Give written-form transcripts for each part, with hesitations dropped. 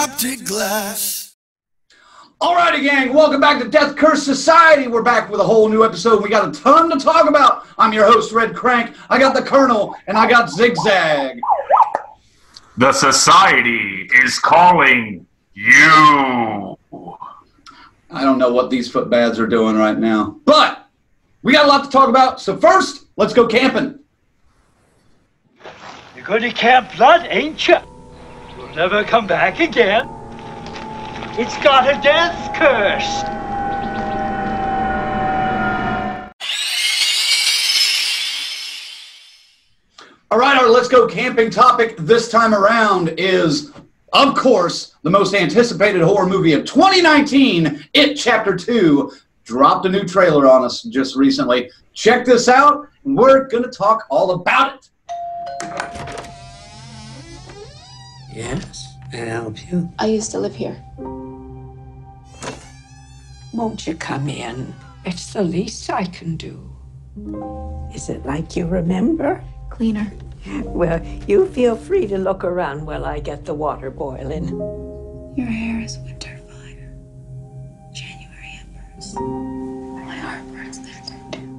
optic glass. Alrighty, gang, welcome back to Death Curse Society. We're back with a whole new episode. We got a ton to talk about. I'm your host, Red Crank. I got the Colonel, and I got Zigzag. The Society is calling you. I don't know what these footbads are doing right now, but we got a lot to talk about. So first, let's go camping. You're going to Camp Blood, ain't you? You'll never come back again. It's got a death curse. All right, our Let's Go Camping topic this time around is, of course, the most anticipated horror movie of 2019, It Chapter 2, dropped a new trailer on us just recently. Check this out, and we're going to talk all about it. Yes, can I help you? I used to live here. Won't you come in? It's the least I can do. Is it like you remember? Cleaner. Well, you feel free to look around while I get the water boiling. Your hair is winter fire. January embers. My heart burns there too.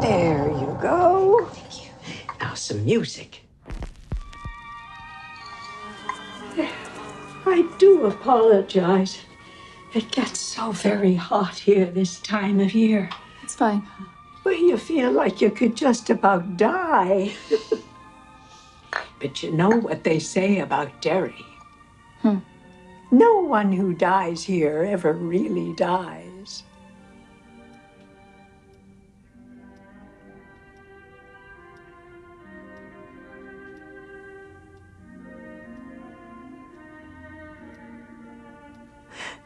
There you go. Thank you. Now some music. I do apologize. It gets so very hot here this time of year. It's fine. But you feel like you could just about die. But you know what they say about Derry? No one who dies here ever really dies.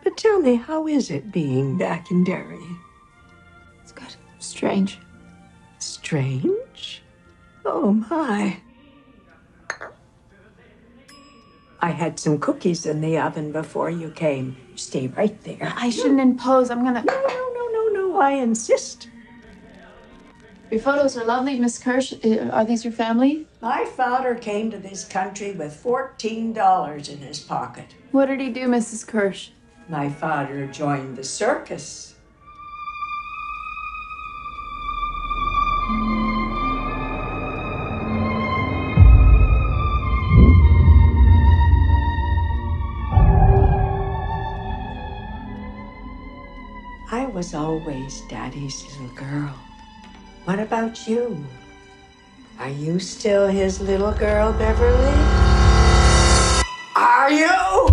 But tell me, how is it being back in Derry? It's good. Strange. Strange? Oh, my. I had some cookies in the oven before you came. Stay right there. I shouldn't impose. I'm gonna... No, I insist. Your photos are lovely, Miss Kirsch. Are these your family? My father came to this country with $14 in his pocket. What did he do, Mrs. Kirsch? My father joined the circus. I was always Daddy's little girl. What about you? Are you still his little girl, Beverly? Are you?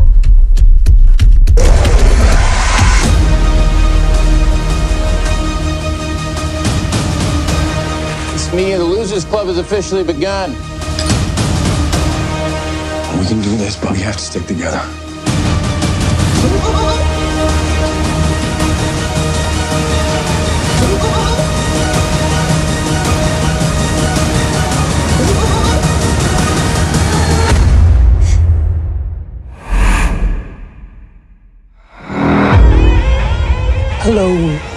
Meeting of the Losers Club has officially begun. We can do this, but we have to stick together. Hello.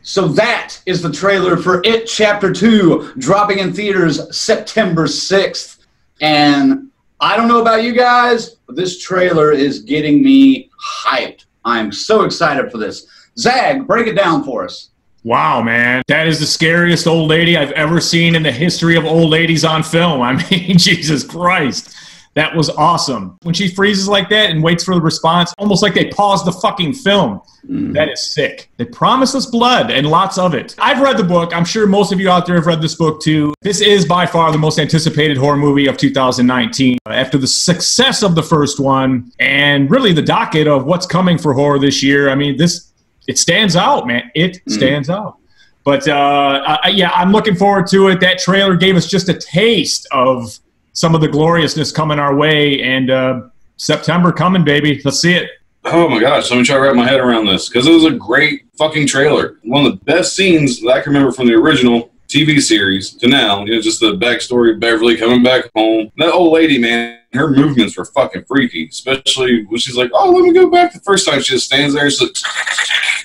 So that is the trailer for It Chapter 2, dropping in theaters September 6th. And I don't know about you guys, but this trailer is getting me hyped. I'm so excited for this. Zag, break it down for us. Wow, man. That is the scariest old lady I've ever seen in the history of old ladies on film. I mean, Jesus Christ. That was awesome. When she freezes like that and waits for the response, almost like they paused the fucking film. That is sick. They promise us blood and lots of it. I've read the book. I'm sure most of you out there have read this book too. This is by far the most anticipated horror movie of 2019. After the success of the first one and really the docket of what's coming for horror this year, I mean, it stands out, man. It stands out. But yeah, I'm looking forward to it. That trailer gave us just a taste of some of the gloriousness coming our way, and September coming, baby. Let's see it. Oh my gosh, let me try to wrap my head around this, because it was a great fucking trailer. One of the best scenes that I can remember from the original TV series to now, just the backstory of Beverly coming back home. That old lady, man, her movements were fucking freaky, especially when she's like, oh, let me go back. The first time she just stands there, she's like,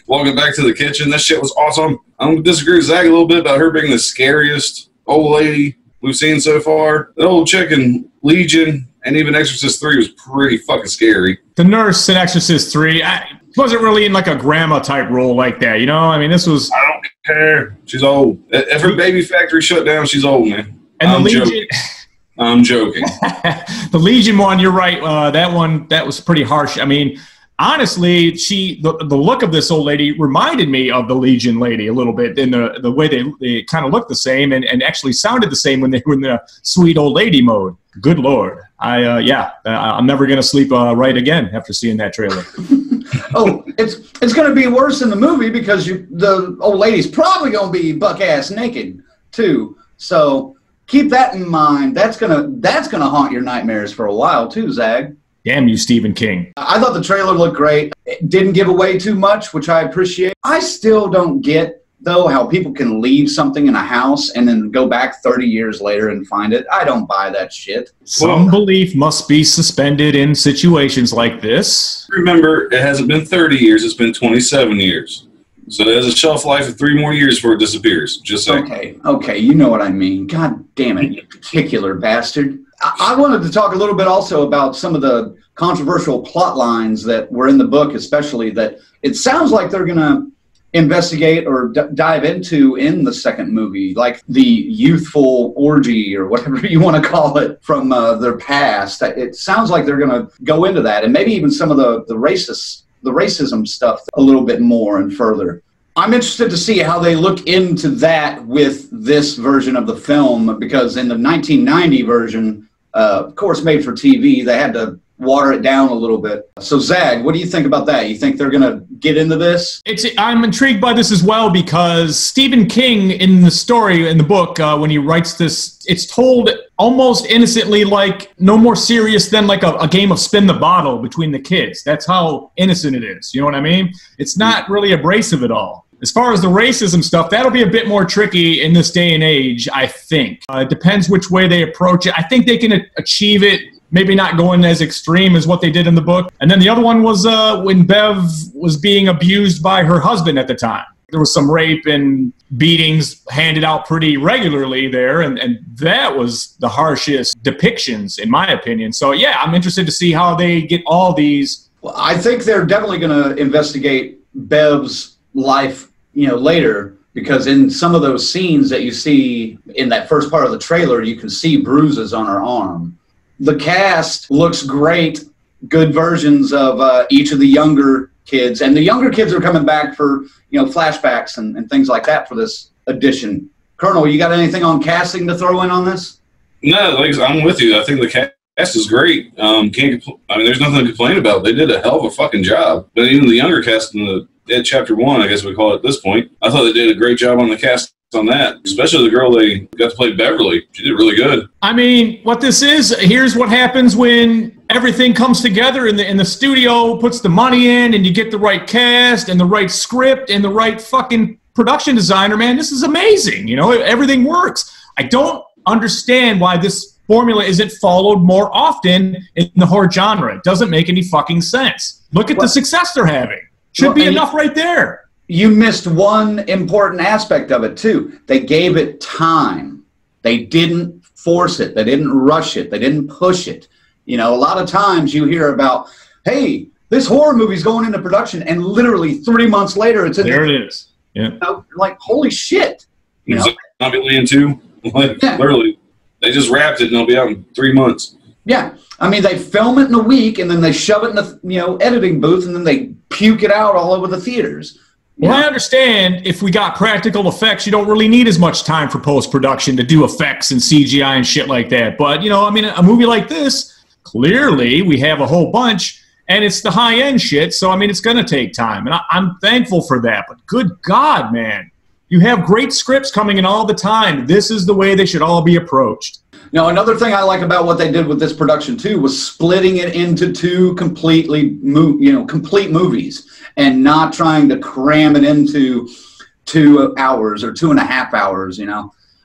walking back to the kitchen. That shit was awesome. I'm going to disagree with Zach a little bit about her being the scariest old lady we've seen so far. The old chick in Legion and even Exorcist 3 was pretty fucking scary. The nurse in Exorcist 3, wasn't really in like a grandma type role like that, you know? I mean, this was... I don't care. She's old. If her baby factory shut down, she's old, man. And I'm joking. I'm joking. The Legion one, you're right. That one, that was pretty harsh. I mean, honestly, the look of this old lady reminded me of the Legion lady a little bit in the way they kind of looked the same and actually sounded the same when they were in the sweet old lady mode. Good Lord. I'm never going to sleep right again after seeing that trailer. Oh, it's going to be worse in the movie because the old lady's probably going to be buck-ass naked, too. So keep that in mind. That's gonna haunt your nightmares for a while, too, Zag. Damn you, Stephen King. I thought the trailer looked great. It didn't give away too much, which I appreciate. I still don't get, though, how people can leave something in a house and then go back 30 years later and find it. I don't buy that shit. Some belief must be suspended in situations like this. Remember, it hasn't been 30 years, it's been 27 years. So there's a shelf life of 3 more years before it disappears. Just saying. Okay, you know what I mean. God damn it, you particular bastard. I wanted to talk a little bit also about some of the controversial plot lines that were in the book, especially that it sounds like they're going to investigate or dive into in the second movie, like the youthful orgy or whatever you want to call it from their past. It sounds like they're going to go into that and maybe even some of the racism stuff a little bit more and further. I'm interested to see how they look into that with this version of the film, because in the 1990 version, of course, made for TV, they had to water it down a little bit. So, Zag, what do you think about that? You think they're going to get into this? I'm intrigued by this as well because Stephen King, in the story, in the book, when he writes this, it's told almost innocently, like no more serious than like a game of spin the bottle between the kids. That's how innocent it is. You know what I mean? It's not really abrasive at all. As far as the racism stuff, that'll be a bit more tricky in this day and age, I think. It depends which way they approach it. I think they can achieve it, maybe not going as extreme as what they did in the book. And then the other one was when Bev was being abused by her husband at the time. There was some rape and beatings handed out pretty regularly there, and that was the harshest depictions, in my opinion. So, yeah, I'm interested to see how they get all these. Well, I think they're definitely going to investigate Bev's life, later, because in some of those scenes that you see in that first part of the trailer, you can see bruises on her arm. The cast looks great, good versions of each of the younger kids, and the younger kids are coming back for flashbacks and things like that for this edition. Colonel, you got anything on casting to throw in on this? No, I'm with you. I think the cast is great. There's nothing to complain about. They did a hell of a fucking job. But even the younger cast in the Chapter 1, I guess we call it at this point, I thought they did a great job on the cast on that, especially the girl they got to play, Beverly. She did really good. I mean, what this is, here's what happens when everything comes together and the studio puts the money in and you get the right cast and the right script and the right fucking production designer, man. This is amazing. Everything works. I don't understand why this formula isn't followed more often in the horror genre. It doesn't make any fucking sense. Look at the success they're having. Should be enough right there. You missed one important aspect of it, too. They gave it time. They didn't force it. They didn't rush it. They didn't push it. A lot of times you hear about, hey, this horror movie's going into production, and literally 3 months later, it's in there. It is. Yeah. Like, holy shit. Zombieland 2, literally, they just wrapped it, and it'll be out in 3 months. Yeah. I mean, they film it in a week, and then they shove it in the editing booth, and then they puke it out all over the theaters. Well, I understand if we got practical effects, you don't really need as much time for post-production to do effects and CGI and shit like that. But, a movie like this, clearly we have a whole bunch, and it's the high-end shit, so, it's going to take time. And I'm thankful for that. But good God, man, you have great scripts coming in all the time. This is the way they should all be approached. Now, another thing I like about what they did with this production, too, was splitting it into two complete movies and not trying to cram it into 2 hours or 2.5 hours,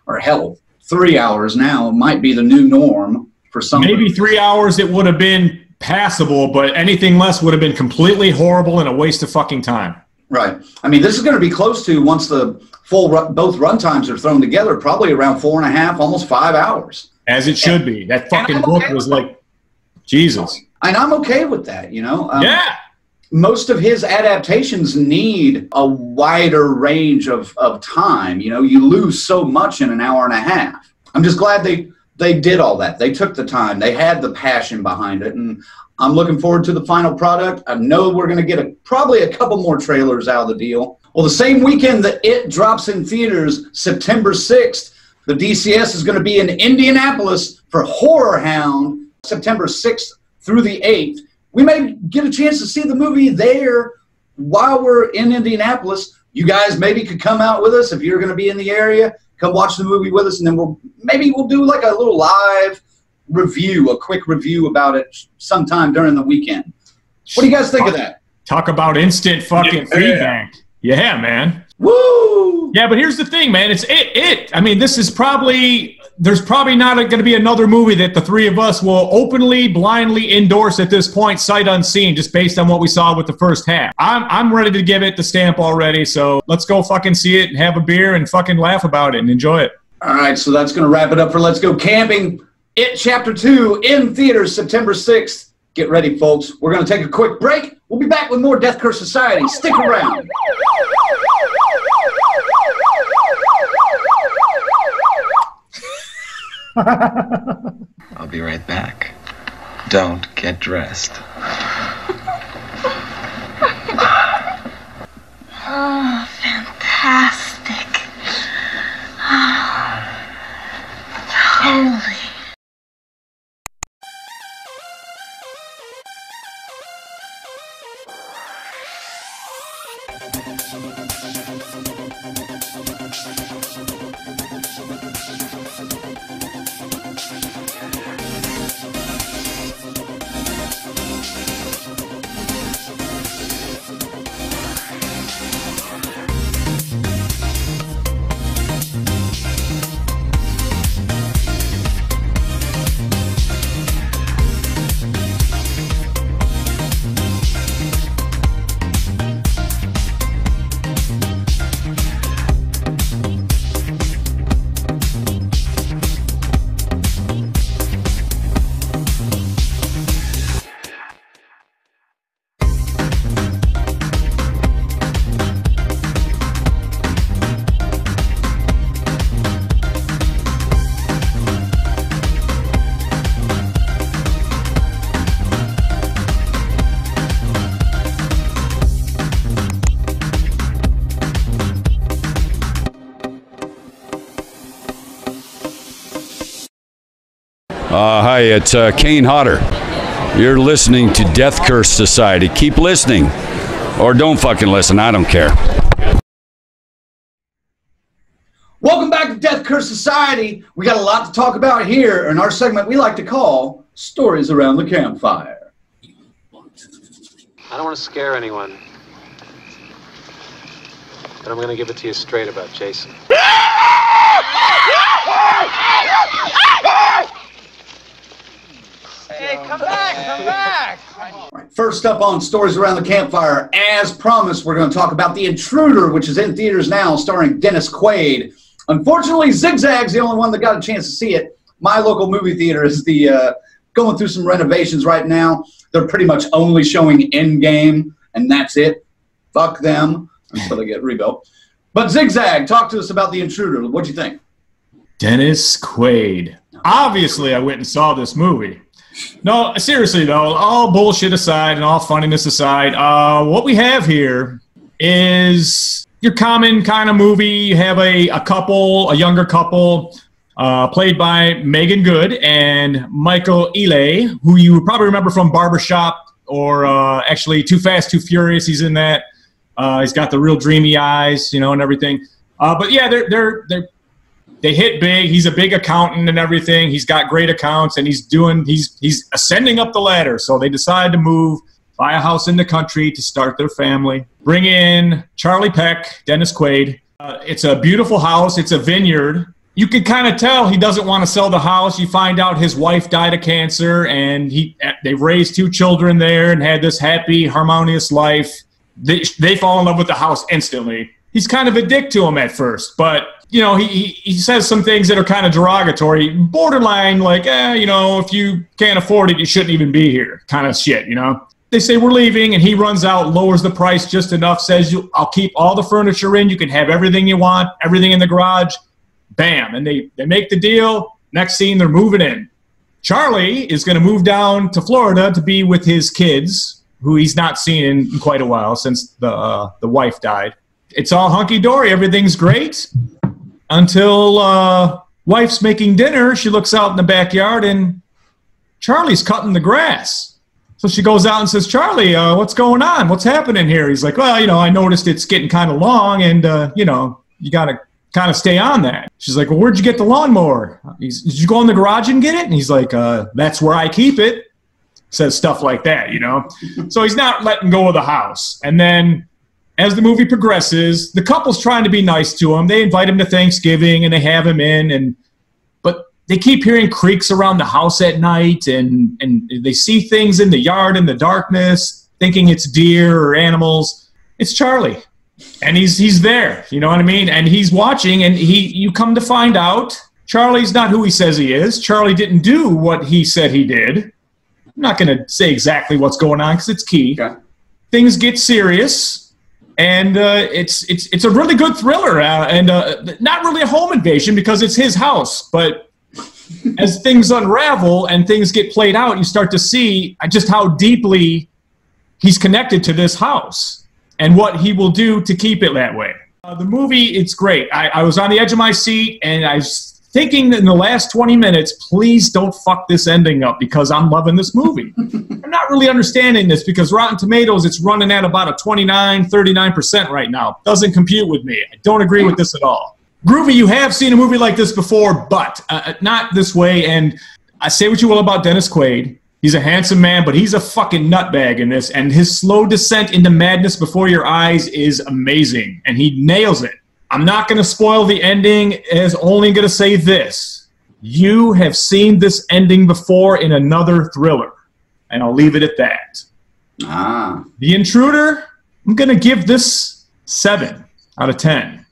or hell, 3 hours now might be the new norm for some. Maybe 3 hours it would have been passable, but anything less would have been completely horrible and a waste of fucking time. Right. I mean, this is going to be close to, once the both run times are thrown together, probably around 4.5, almost 5 hours. As it should be. That fucking book was like, Jesus. And I'm okay with that, you know? Yeah. Most of his adaptations need a wider range of time. You know, you lose so much in an hour and a half. I'm just glad they did all that. They took the time. They had the passion behind it. And I'm looking forward to the final product. I know we're going to get probably a couple more trailers out of the deal. Well, the same weekend that It drops in theaters, September 6th, the DCS is going to be in Indianapolis for Horror Hound, September 6th through the 8th. We may get a chance to see the movie there while we're in Indianapolis. You guys maybe could come out with us if you're going to be in the area. Come watch the movie with us, and then we'll do like a little live review, a quick review about it sometime during the weekend. What do you guys think of that? Talk about instant fucking feedback. Yeah, man. Woo! Yeah, but here's the thing, man. It's it. I mean, this is probably, there's probably not going to be another movie that the three of us will openly, blindly endorse at this point, sight unseen, just based on what we saw with the first half. I'm ready to give it the stamp already, so let's go fucking see it and have a beer and fucking laugh about it and enjoy it. All right, so that's going to wrap it up for Let's Go Camping. It Chapter 2 in theaters September 6th. Get ready, folks. We're going to take a quick break. We'll be back with more Death Curse Society. Stick around. I'll be right back. Don't get dressed. Oh, fantastic. Holy. Hi, it's Kane Hodder. You're listening to Death Curse Society. Keep listening. Or don't fucking listen. I don't care. Welcome back to Death Curse Society. We got a lot to talk about here in our segment we like to call Stories Around the Campfire. I don't want to scare anyone, but I'm going to give it to you straight about Jason. Hey, come back, come back! All right, first up on Stories Around the Campfire, as promised, we're going to talk about The Intruder, which is in theaters now, starring Dennis Quaid. Unfortunately, Zigzag's the only one that got a chance to see it. My local movie theater is going through some renovations right now. They're pretty much only showing Endgame, and that's it. Fuck them until they get rebuilt. But Zigzag, talk to us about The Intruder. What'd you think? Dennis Quaid. Obviously, I went and saw this movie. No, seriously, though, all bullshit aside and all funniness aside, what we have here is your common kind of movie. You have a couple, a younger couple, played by Megan Good and Michael Ealy, who you probably remember from Barbershop or actually Too Fast, Too Furious. He's in that. He's got the real dreamy eyes, you know, and everything. But yeah, they hit big. He's a big accountant and everything. He's got great accounts, and he's ascending up the ladder. So they decide to move, buy a house in the country to start their family. Bring in Charlie Peck, Dennis Quaid. It's a beautiful house. It's a vineyard. you can kind of tell he doesn't want to sell the house. You find out his wife died of cancer, and they raised 2 children there and had this happy, harmonious life. They fall in love with the house instantly. He's kind of a dick to him at first, but you know, he says some things that are kind of derogatory, borderline like, you know, if you can't afford it, you shouldn't even be here, kind of shit, you know. They say we're leaving, and he runs out, lowers the price just enough, says, I'll keep all the furniture in, you can have everything you want, everything in the garage. Bam, and they make the deal. Next scene, they're moving in. Charlie is going to move down to Florida to be with his kids, who he's not seen in quite a while since the wife died. It's all hunky-dory, everything's great, until wife's making dinner. She looks out in the backyard, and Charlie's cutting the grass. So she goes out and says, Charlie, what's going on? What's happening here? He's like, well, you know, I noticed it's getting kind of long, and, you know, you got to kind of stay on that. She's like, well, where'd you get the lawnmower? Did you go in the garage and get it? And he's like, that's where I keep it. Says stuff like that, you know? So he's not letting go of the house. And then as the movie progresses, the couple's trying to be nice to him. They invite him to Thanksgiving, and they have him in, but they keep hearing creaks around the house at night, and they see things in the yard in the darkness, thinking it's deer or animals. It's Charlie. And he's there, you know what I mean? And he's watching, and you come to find out Charlie's not who he says he is. Charlie didn't do what he said he did. I'm not going to say exactly what's going on because it's key. Okay. Things get serious, and it's a really good thriller, and not really a home invasion because it's his house. But as things unravel and things get played out, you start to see just how deeply he's connected to this house and what he will do to keep it that way. The movie, it's great. I was on the edge of my seat, and I was thinking in the last 20 minutes, please don't fuck this ending up because I'm loving this movie. I'm not really understanding this because Rotten Tomatoes, it's running at about a 39% right now. Doesn't compute with me. I don't agree with this at all. Groovy, you have seen a movie like this before, but not this way. And I say what you will about Dennis Quaid. He's a handsome man, but he's a fucking nutbag in this, and his slow descent into madness before your eyes is amazing, and he nails it. I'm not going to spoil the ending, as only going to say this. You have seen this ending before in another thriller, and I'll leave it at that. The Intruder, I'm going to give this 7 out of 10,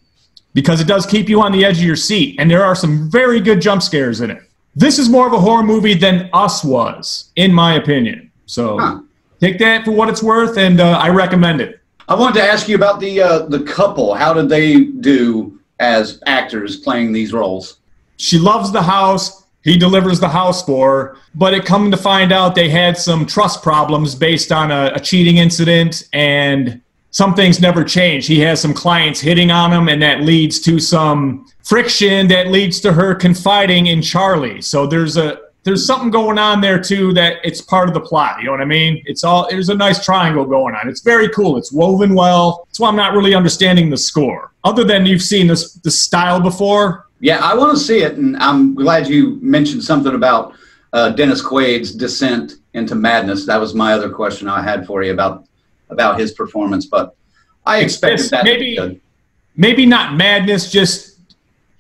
because it does keep you on the edge of your seat, and there are some very good jump scares in it. This is more of a horror movie than Us was, in my opinion. So take that for what it's worth, and I recommend it. I wanted to ask you about the couple. How did they do as actors playing these roles? She loves the house. He delivers the house for her. But it come to find out they had some trust problems based on a cheating incident, and some things never change. He has some clients hitting on him, and that leads to some friction that leads to her confiding in Charlie. So there's something going on there too that it's part of the plot. You know what I mean? There's a nice triangle going on. It's very cool. It's woven well. That's why I'm not really understanding the score. Other than you've seen this style before. Yeah, I want to see it, and I'm glad you mentioned something about Dennis Quaid's descent into madness. That was my other question I had for you about his performance, but I expected that to be good. Maybe not madness, just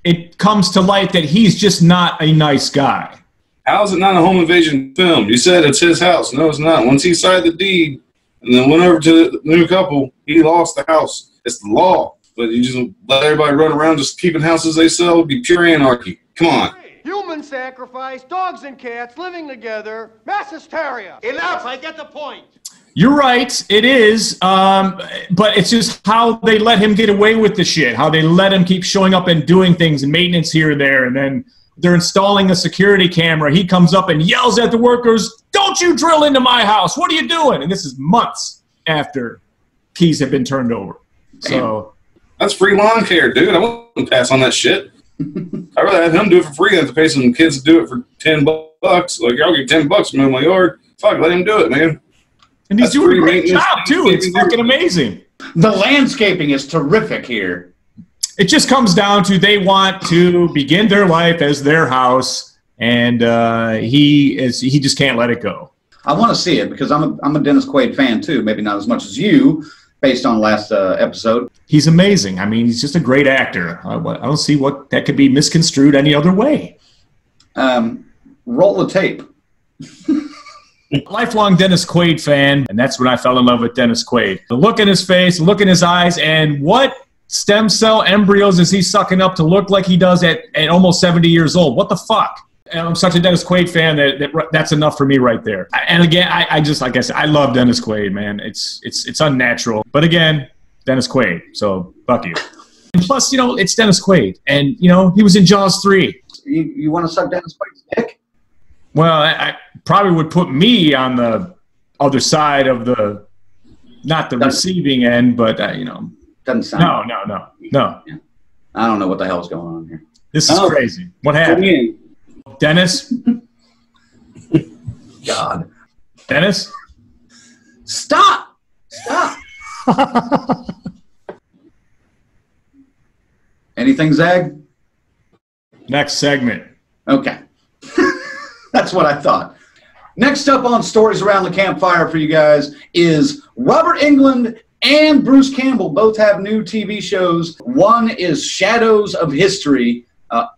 it comes to light that he's just not a nice guy. How is it not a home invasion film? You said it's his house. No, it's not. Once he signed the deed and then went over to the new couple, he lost the house. It's the law. But you just let everybody run around just keeping houses they sell. It would be pure anarchy. Come on. Human sacrifice, dogs and cats living together, mass hysteria. Enough, I get the point. You're right, it is, but it's just how they let him get away with the shit, how they let him keep showing up and doing things and maintenance here and there, and then they're installing a security camera. He comes up and yells at the workers, "Don't you drill into my house, what are you doing?" And this is months after keys have been turned over. So that's free lawn care, dude. I wouldn't pass on that shit. I'd rather have him do it for free than have to pay some kids to do it for $10. Like, I'll get $10 to mow my yard. Fuck, let him do it, man. And he's doing a great job, too. It's fucking amazing. The landscaping is terrific here. It just comes down to they want to begin their life as their house, and he just can't let it go. I want to see it because I'm a Dennis Quaid fan, too. Maybe not as much as you, based on last episode. He's amazing. I mean, he's just a great actor. I don't see what that could be misconstrued any other way. Roll the tape. Lifelong Dennis Quaid fan, and that's when I fell in love with Dennis Quaid. The look in his face, the look in his eyes, and what stem cell embryos is he sucking up to look like he does at almost 70 years old? What the fuck? And I'm such a Dennis Quaid fan that's enough for me right there. And again, I just, like I said, I love Dennis Quaid, man. It's unnatural. But again, Dennis Quaid, so fuck you. And plus, you know, it's Dennis Quaid. And, you know, he was in Jaws 3. You want to suck Dennis Quaid's dick? Well, I probably would put me on the other side of the, not the receiving end, but, you know. Doesn't sound. No. Yeah. I don't know what the hell's going on here. This is crazy. What happened? Dennis? God. Dennis? Stop! Anything, Zag? Next segment. Okay. That's what I thought. Next up on Stories Around the Campfire for you guys is Robert Englund and Bruce Campbell both have new TV shows. One is Shadows of History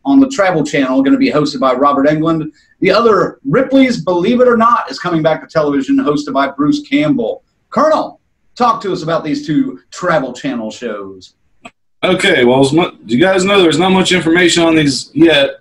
on the Travel Channel, going to be hosted by Robert Englund. The other, Ripley's Believe It or Not, is coming back to television, hosted by Bruce Campbell. Colonel, talk to us about these two Travel Channel shows. Okay, well, do you guys know there's not much information on these yet?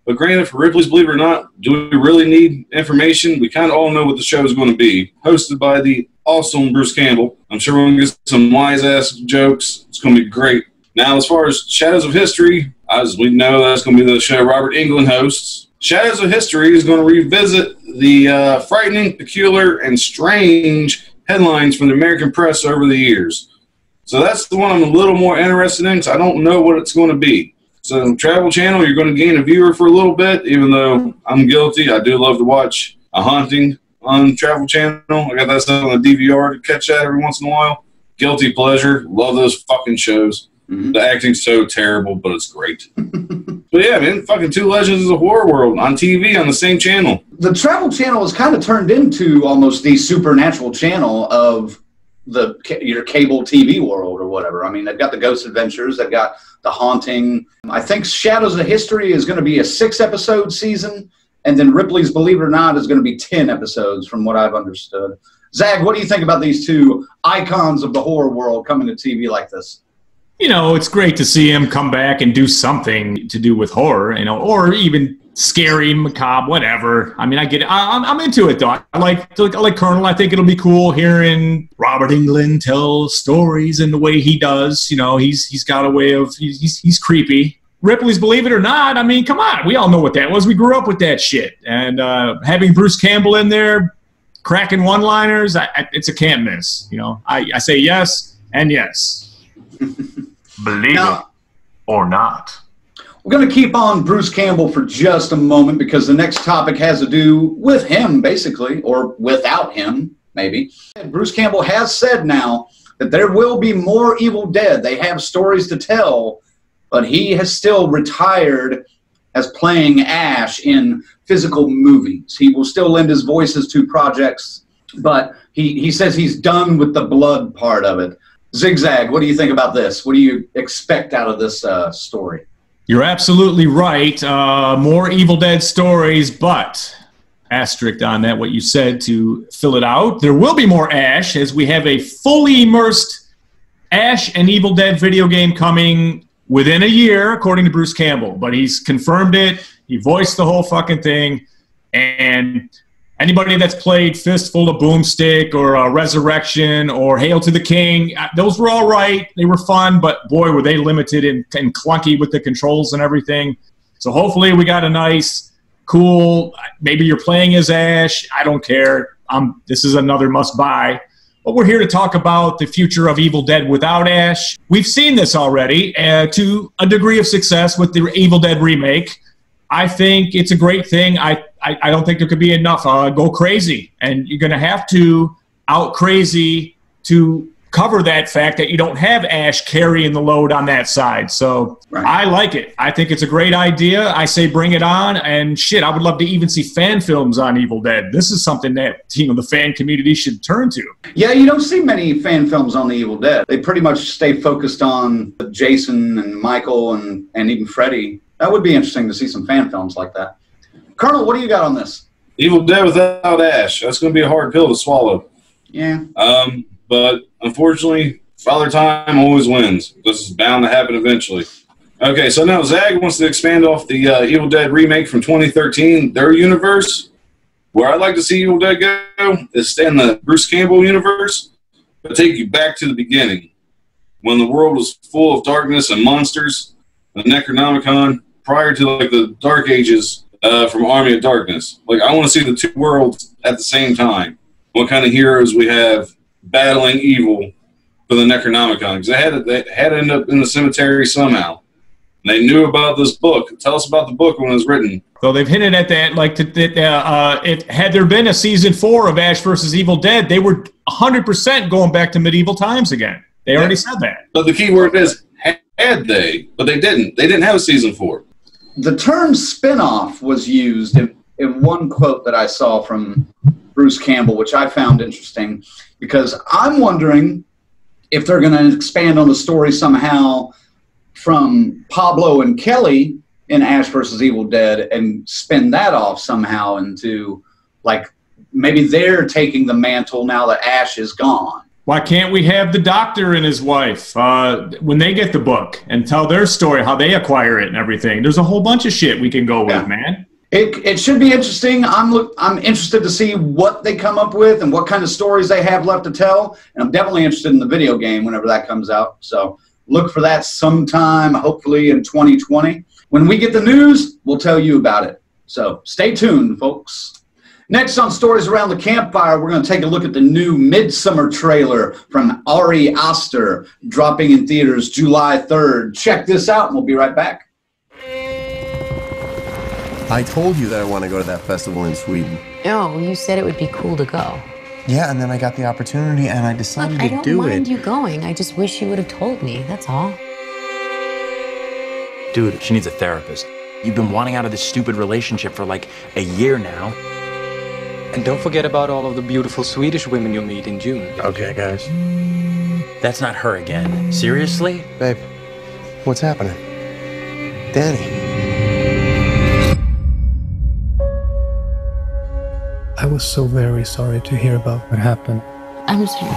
But granted, for Ripley's Believe It or Not, do we really need information? We kind of all know what the show is going to be. Hosted by the awesome Bruce Campbell. I'm sure we're going to get some wise-ass jokes. It's going to be great. Now, as far as Shadows of History, as we know, that's going to be the show Robert Englund hosts. Shadows of History is going to revisit the frightening, peculiar, and strange headlines from the American press over the years. So that's the one I'm a little more interested in, because I don't know what it's going to be. So Travel Channel, you're going to gain a viewer for a little bit, even though I'm guilty. I do love to watch a haunting on Travel Channel. I got that stuff on the DVR to catch that every once in a while. Guilty pleasure. Love those fucking shows. The acting's so terrible, but it's great. But yeah, man, fucking two legends of the horror world on TV on the same channel. The Travel Channel has kind of turned into almost the supernatural channel of your cable TV world or whatever. I mean, they've got the Ghost Adventures, they've got the Haunting. I think Shadows of History is going to be a 6-episode season, and then Ripley's Believe It or Not is going to be 10 episodes from what I've understood. Zag, what do you think about these two icons of the horror world coming to TV like this? You know, it's great to see him come back and do something to do with horror, you know, or even scary, macabre, whatever. I mean, I get it. I'm into it, though. I like Colonel. I think it'll be cool hearing Robert Englund tell stories in the way he does. You know, he's got a way of, he's creepy. Ripley's Believe It or Not, I mean, come on. We all know what that was. We grew up with that shit. And having Bruce Campbell in there, cracking one-liners, it's a can't miss. You know, I say yes and yes. Believe it or not. We're going to keep on Bruce Campbell for just a moment because the next topic has to do with him, basically, or without him, maybe. Bruce Campbell has said now that there will be more Evil Dead. They have stories to tell, but he has still retired as playing Ash in physical movies. He will still lend his voices to projects, but he says he's done with the blood part of it. Zigzag, what do you think about this? What do you expect out of this story? You're absolutely right. More Evil Dead stories, but asterisk on that, what you said to fill it out. There will be more Ash, as we have a fully immersed Ash and Evil Dead video game coming within a year, according to Bruce Campbell. But he's confirmed it. He voiced the whole fucking thing. And anybody that's played Fistful of Boomstick or Resurrection or Hail to the King, those were all right. They were fun, but boy, were they limited and clunky with the controls and everything. So hopefully we got a nice, cool, maybe you're playing as Ash. I don't care. This is another must-buy. But we're here to talk about the future of Evil Dead without Ash. We've seen this already to a degree of success with the Evil Dead remake. I think it's a great thing. I don't think there could be enough. Go crazy. And you're going to have to out crazy to cover that fact that you don't have Ash carrying the load on that side. So I like it. I think it's a great idea. I say bring it on. And shit, I would love to even see fan films on Evil Dead. This is something that, you know, the fan community should turn to. Yeah, you don't see many fan films on the Evil Dead. They pretty much stay focused on Jason and Michael and even Freddy. That would be interesting to see some fan films like that. Colonel, what do you got on this? Evil Dead without Ash. That's going to be a hard pill to swallow. Yeah. But unfortunately, Father Time always wins. This is bound to happen eventually. Okay, so now Zag wants to expand off the Evil Dead remake from 2013, their universe. Where I'd like to see Evil Dead go is stay in the Bruce Campbell universe, but take you back to the beginning, when the world was full of darkness and monsters, the Necronomicon, prior to like the Dark Ages from Army of Darkness. Like, I want to see the two worlds at the same time. What kind of heroes we have battling evil for the Necronomicon, because they had to end up in the cemetery somehow. And they knew about this book. Tell us about the book when it was written. So they've hinted at that, like, had there been a season 4 of Ash vs. Evil Dead, they were 100% going back to medieval times again. They already said that. But the key word is, had they, but they didn't. They didn't have a season 4. The term spin-off was used in one quote that I saw from Bruce Campbell, which I found interesting, because I'm wondering if they're going to expand on the story somehow from Pablo and Kelly in Ash vs. Evil Dead and spin that off somehow into, like, maybe they're taking the mantle now that Ash is gone. Why can't we have the doctor and his wife when they get the book and tell their story, how they acquire it and everything? There's a whole bunch of shit we can go with, man. It should be interesting. I'm interested to see what they come up with and what kind of stories they have left to tell. And I'm definitely interested in the video game whenever that comes out. So look for that sometime, hopefully in 2020. When we get the news, we'll tell you about it. So stay tuned, folks. Next on Stories Around the Campfire, we're going to take a look at the new Midsommar trailer from Ari Aster, dropping in theaters July 3rd. Check this out, and we'll be right back. I told you that I want to go to that festival in Sweden. No, you said it would be cool to go. Yeah, and then I got the opportunity, and I decided to do it. I don't mind you going. I just wish you would have told me, that's all. Dude, she needs a therapist. You've been wanting out of this stupid relationship for like a year now. And don't forget about all of the beautiful Swedish women you'll meet in June. Okay, guys. That's not her again. Seriously? Babe, what's happening? Danny. I was so very sorry to hear about what happened. I'm sorry.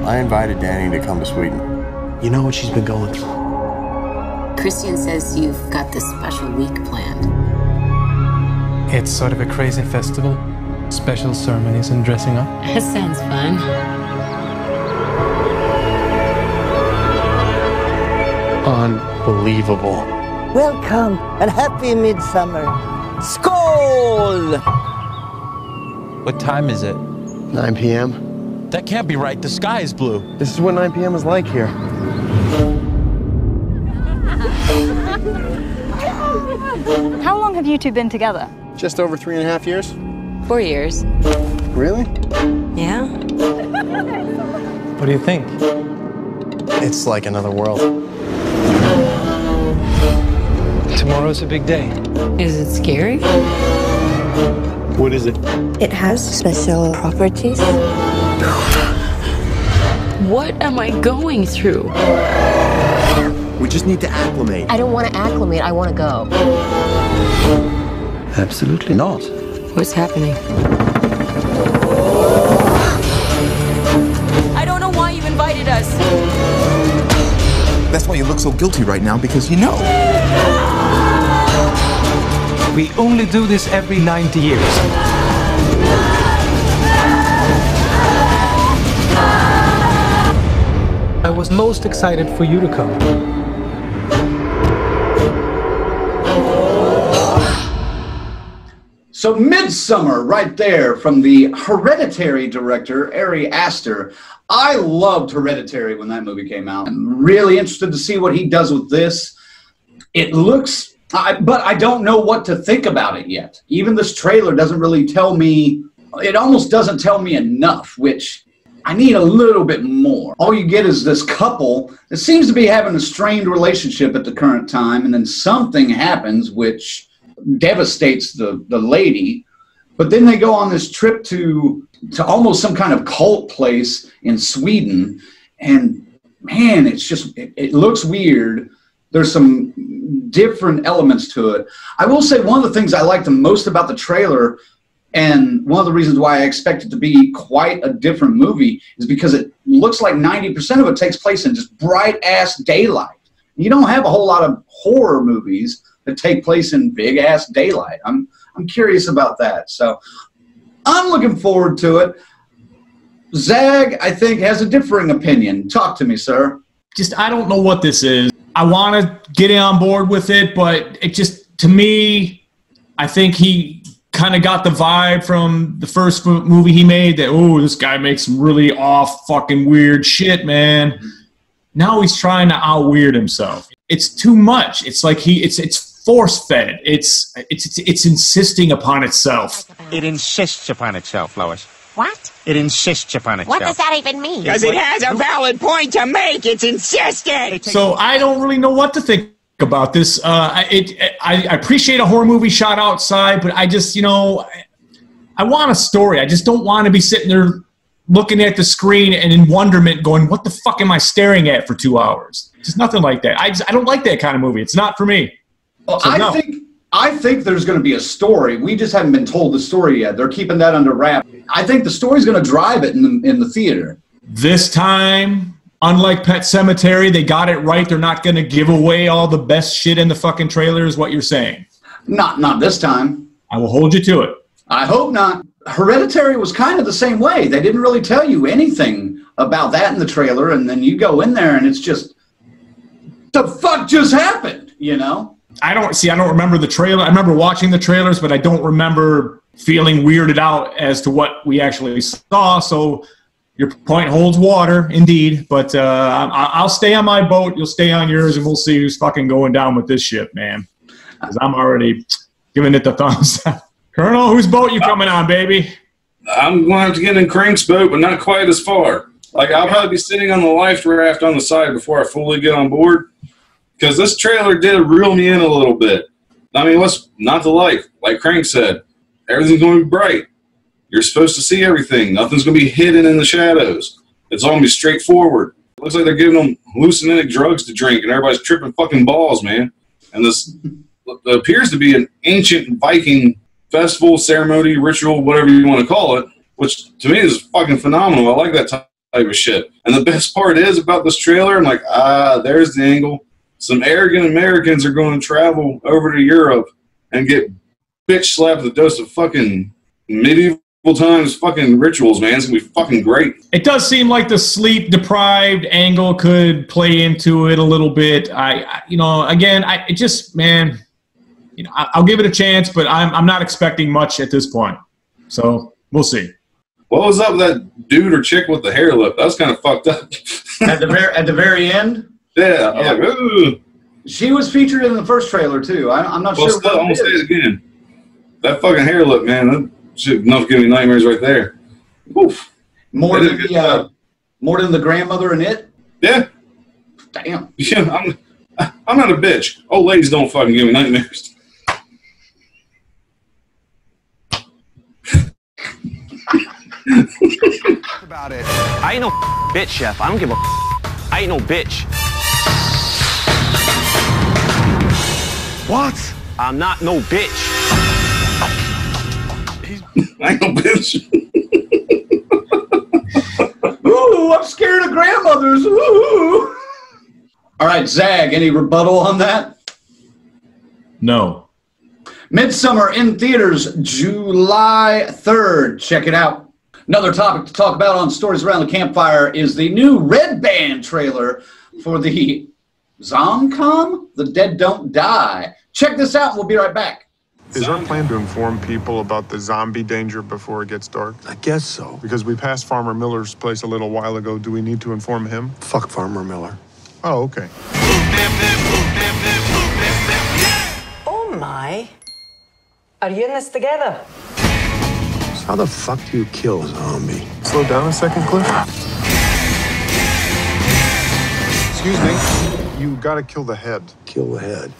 I invited Danny to come to Sweden. You know what she's been going through. Christian says you've got this special week planned. It's sort of a crazy festival. Special ceremonies and dressing up. That sounds fun. Unbelievable. Welcome and happy midsummer. Skål! What time is it? 9 p.m. That can't be right. The sky is blue. This is what 9 p.m. is like here. How long have you two been together? Just over 3.5 years. 4 years. Really? Yeah. What do you think? It's like another world. Tomorrow's a big day. Is it scary? What is it? It has special properties. What am I going through? We just need to acclimate. I don't want to acclimate. I want to go. Absolutely not. What's happening? I don't know why you invited us. That's why you look so guilty right now, because you know. We only do this every 90 years. I was most excited for you to come. So Midsommar, right there, from the Hereditary director, Ari Aster. I loved Hereditary when that movie came out. I'm really interested to see what he does with this. It looks But I don't know what to think about it yet. Even this trailer doesn't really tell me, it almost doesn't tell me enough, which I need a little bit more. All you get is this couple that seems to be having a strained relationship at the current time, and then something happens which devastates the lady. But then they go on this trip to almost some kind of cult place in Sweden, and man, it's just, it looks weird. There's some different elements to it. I will say one of the things I like the most about the trailer, and one of the reasons why I expect it to be quite a different movie, is because it looks like 90% of it takes place in just bright-ass daylight. You don't have a whole lot of horror movies that take place in big-ass daylight. I'm curious about that. So I'm looking forward to it. Zag, I think, has a differing opinion. Talk to me, sir. Just, I don't know what this is. I want to get on board with it, but it just, to me, I think he kind of got the vibe from the first movie he made that, oh, this guy makes some really off fucking weird shit, man. Now he's trying to out-weird himself. It's too much. It's like it's force-fed. It's insisting upon itself. It insists upon itself, Lois. What? It insists upon itself. What does that even mean? Because it has a valid point to make. It's insistent. So I don't really know what to think about this. I appreciate a horror movie shot outside, but I just, you know, I want a story. I just don't want to be sitting there looking at the screen and in wonderment going, what the fuck am I staring at for 2 hours? Just nothing like that. I don't like that kind of movie. It's not for me. Well, so, no. I think there's going to be a story. We just haven't been told the story yet. They're keeping that under wrap. I think the story's going to drive it in the theater. This time, unlike Pet Sematary, they got it right. They're not going to give away all the best shit in the fucking trailer is what you're saying. Not this time. I will hold you to it. I hope not. Hereditary was kind of the same way. They didn't really tell you anything about that in the trailer, and then you go in there and it's just, the fuck just happened, you know? I don't remember the trailer. I remember watching the trailers, but I don't remember feeling weirded out as to what we actually saw. So your point holds water, indeed. But I'll stay on my boat. You'll stay on yours, and we'll see who's fucking going down with this shit, man. Because I'm already giving it the thumbs up. Colonel, whose boat you coming on, baby? I'm going to have to get in Crank's boat, but not quite as far. Like, I'll probably be sitting on the life raft on the side before I fully get on board. Because this trailer did reel me in a little bit. I mean, what's not the life? Like Crank said, everything's going to be bright. You're supposed to see everything. Nothing's going to be hidden in the shadows. It's all going to be straightforward. It looks like they're giving them hallucinogenic drugs to drink, and everybody's tripping fucking balls, man. And this appears to be an ancient Viking festival, ceremony, ritual, whatever you want to call it, which to me is fucking phenomenal. I like that type of shit. And the best part is about this trailer, I'm like, there's the angle. Some arrogant Americans are going to travel over to Europe and get bitch slapped with a dose of fucking medieval times fucking rituals, man. It's going to be fucking great. It does seem like the sleep-deprived angle could play into it a little bit. I'll give it a chance, but I'm not expecting much at this point. So we'll see. What was up with that dude or chick with the hair lip? That was kind of fucked up. At the very end? Yeah. I was like, ooh. She was featured in the first trailer, too. I'm not sure. Still, I'm going to say it again. That fucking hair lip, man, that shit enough to give me nightmares right there. Oof. More than the grandmother in it? Yeah. Damn. Yeah, I'm not a bitch. Old ladies don't fucking give me nightmares. About it. I ain't no bitch, Chef. I don't give a I ain't no bitch. What? I'm not no bitch. I ain't no bitch. Ooh, I'm scared of grandmothers. Ooh. All right, Zag, any rebuttal on that? No. Midsommar in theaters July 3rd. Check it out. Another topic to talk about on Stories Around the Campfire is the new Red Band trailer for the Zomcom, The Dead Don't Die. Check this out. We'll be right back. Is our plan to inform people about the zombie danger before it gets dark? I guess so. Because we passed Farmer Miller's place a little while ago, do we need to inform him? Fuck Farmer Miller. Oh, okay. die. Are you in this together? So how the fuck do you kill a zombie? Slow down a second, Cliff. Excuse me. You gotta kill the head. Kill the head.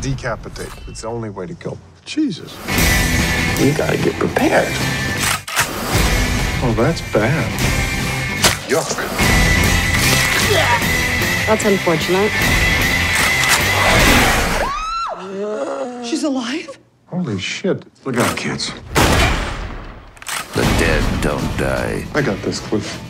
Decapitate. It's the only way to kill. Jesus. You gotta get prepared. Oh, that's bad. Yuck. That's unfortunate. She's alive? Holy shit. Look out, kids. The dead don't die. I got this, Cliff.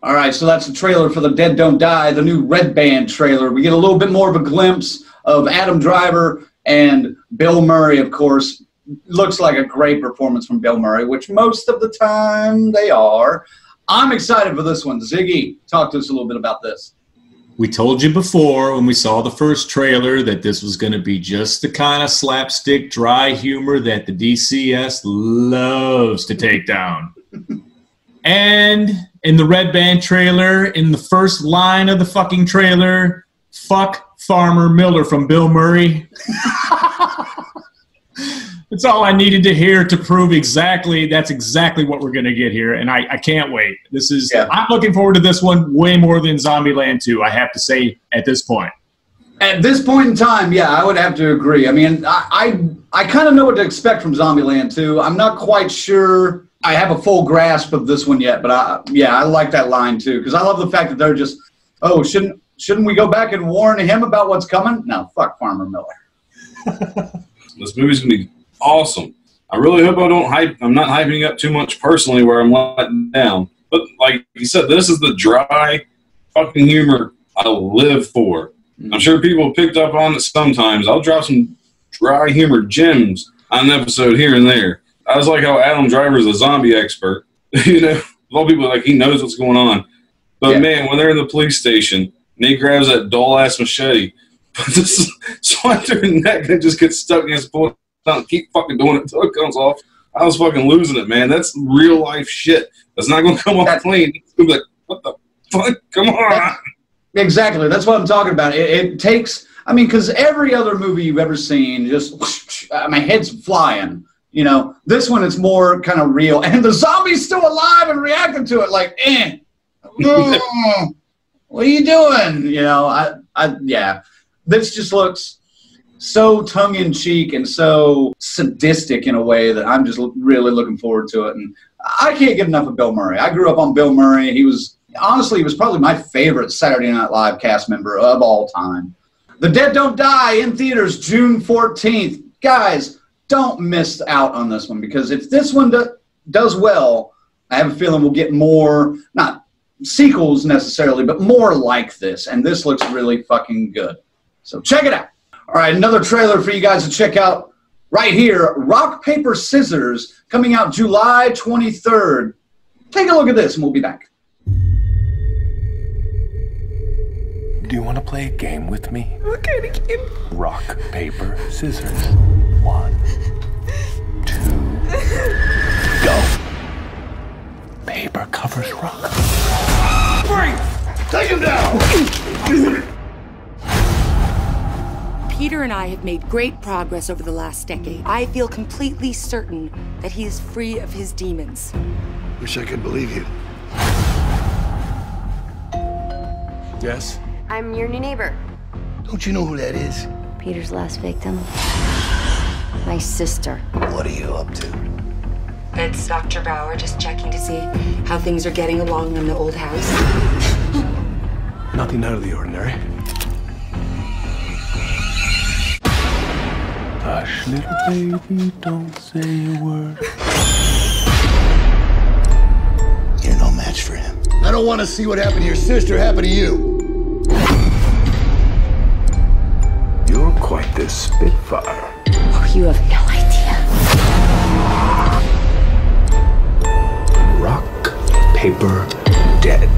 All right, so that's the trailer for The Dead Don't Die, the new Red Band trailer. We get a little bit more of a glimpse of Adam Driver and Bill Murray, of course. Looks like a great performance from Bill Murray, which most of the time they are. I'm excited for this one. Ziggy, talk to us a little bit about this. We told you before when we saw the first trailer that this was going to be just the kind of slapstick, dry humor that the DCS loves to take down. And in the Red Band trailer, in the first line of the fucking trailer, fuck Farmer Miller from Bill Murray. That's all I needed to hear to prove that's exactly what we're going to get here. And I can't wait. I'm looking forward to this one way more than Zombieland 2, I have to say, at this point. At this point in time, yeah, I would have to agree. I mean, I kind of know what to expect from Zombieland 2. I'm not quite sure I have a full grasp of this one yet, but I like that line too, because I love the fact that they're just, oh, shouldn't we go back and warn him about what's coming? No, fuck Farmer Miller. This movie's gonna be awesome. I really hope I'm not hyping up too much personally where I'm letting down. But like you said, this is the dry fucking humor I live for. I'm sure people have picked up on it sometimes. I'll drop some dry humor gems on an episode here and there. I was like how Adam Driver is a zombie expert. You know, a lot of people like he knows what's going on. But man, when they're in the police station and he grabs that dull ass machete, just swipe their neck and just get stuck against pull down and keep fucking doing it until it comes off. I was fucking losing it, man. That's real life shit. That's not gonna come off clean. It's gonna be like, what the fuck? Come on. Exactly. That's what I'm talking about. It takes, I mean, because every other movie you've ever seen, just my head's flying. You know, this one is more kind of real, and the zombie's still alive and reacting to it like, what are you doing? You know, yeah, this just looks so tongue-in-cheek and so sadistic in a way that I'm just really looking forward to it. And I can't get enough of Bill Murray. I grew up on Bill Murray. He was probably my favorite Saturday Night Live cast member of all time. The Dead Don't Die in theaters June 14th. Guys, don't miss out on this one, because if this one does well, I have a feeling we'll get more, not sequels necessarily, but more like this. And this looks really fucking good. So check it out. All right, another trailer for you guys to check out right here. Rock, Paper, Scissors, coming out July 23rd. Take a look at this and we'll be back. Do you want to play a game with me? What kind of game? Rock, paper, scissors. 1, 2, go. Paper covers rock. Break! Take him down! Peter and I have made great progress over the last decade. I feel completely certain that he is free of his demons. Wish I could believe you. Yes? I'm your new neighbor. Don't you know who that is? Peter's last victim. My sister. What are you up to? It's Dr. Bauer, just checking to see how things are getting along in the old house. Nothing out of the ordinary. Hush, little baby, don't say a word. You're no match for him. I don't want to see what happened to your sister happen to you. You're quite the spitfire. Oh, you have no idea. Rock, paper, dead.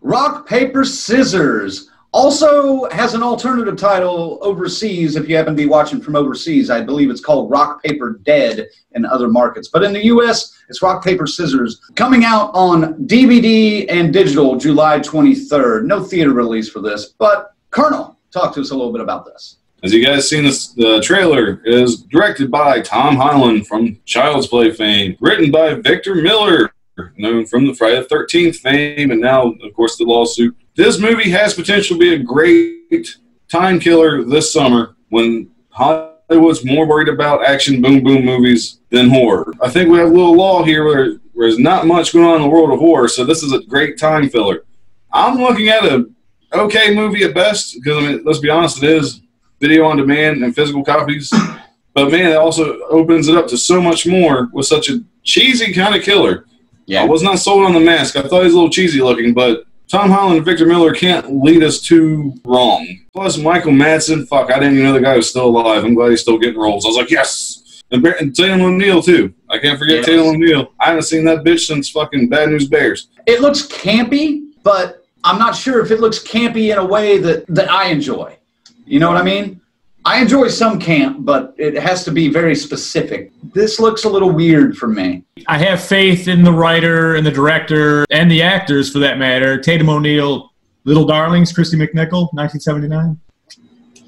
Rock, Paper, Scissors also has an alternative title overseas. If you happen to be watching from overseas, I believe it's called Rock, Paper, Dead in other markets. But in the U.S., it's Rock, Paper, Scissors, coming out on DVD and digital July 23rd. No theater release for this, but Colonel, talk to us a little bit about this. As you guys seen, the trailer is directed by Tom Holland from Child's Play fame, written by Victor Miller, known from the Friday the 13th fame, and now, of course, the lawsuit. This movie has potential to be a great time killer this summer when Hollywood's more worried about action boom boom movies than horror. I think we have a little law here where there's not much going on in the world of horror, so this is a great time filler. I'm looking at a okay movie at best, because, I mean, let's be honest, it is video on demand and physical copies. But, man, it also opens it up to so much more with such a cheesy kind of killer. Yeah. I was not sold on the mask. I thought he was a little cheesy looking, but Tom Holland and Victor Miller can't lead us too wrong. Plus, Michael Madsen, fuck, I didn't even know the guy was still alive. I'm glad he's still getting roles. I was like, yes! And Tatum O'Neal, too. I can't forget Tatum O'Neal. I haven't seen that bitch since fucking Bad News Bears. It looks campy, but I'm not sure if it looks campy in a way that I enjoy. You know what I mean? I enjoy some camp, but it has to be very specific. This looks a little weird for me. I have faith in the writer and the director and the actors, for that matter. Tatum O'Neal, Little Darlings, Christy McNichol, 1979.